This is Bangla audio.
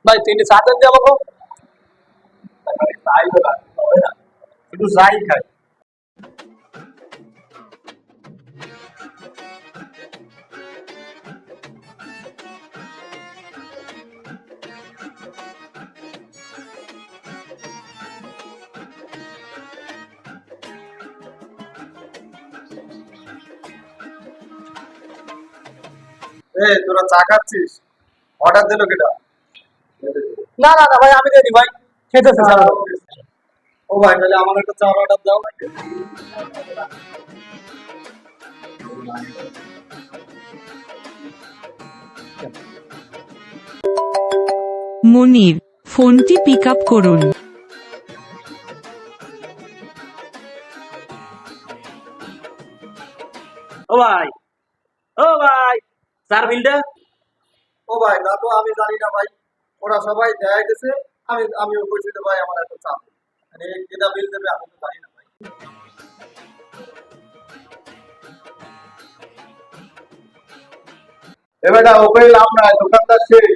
ভাই তিনটে চা দেন দিয়ে আমাকে। চাই তো লাগবে, হবে না? শুধু চাই খাই। তোরা চা খাচ্ছিস? অর্ডার দিল কেটা? না না না ভাই আমি দেরি ভাই, খেতেছে স্যার। ও ভাই, তাহলে আমার একটা চা অর্ডার দাও। মনির, ফোনটি পিক আপ করুন। ও ভাই, ও ভাই, স্যার বিলটা। ও ভাই, তা তো আমি জানি না ভাই, ওরা সবাই দেয় গেছে। আমিও বলছি তো ভাই আমার একটা চা দিন। মানে কেটা বিল দেবে আমি তো জানি না ভাই। এবারটা ওকে লাভ নাই, দোকানদার সেই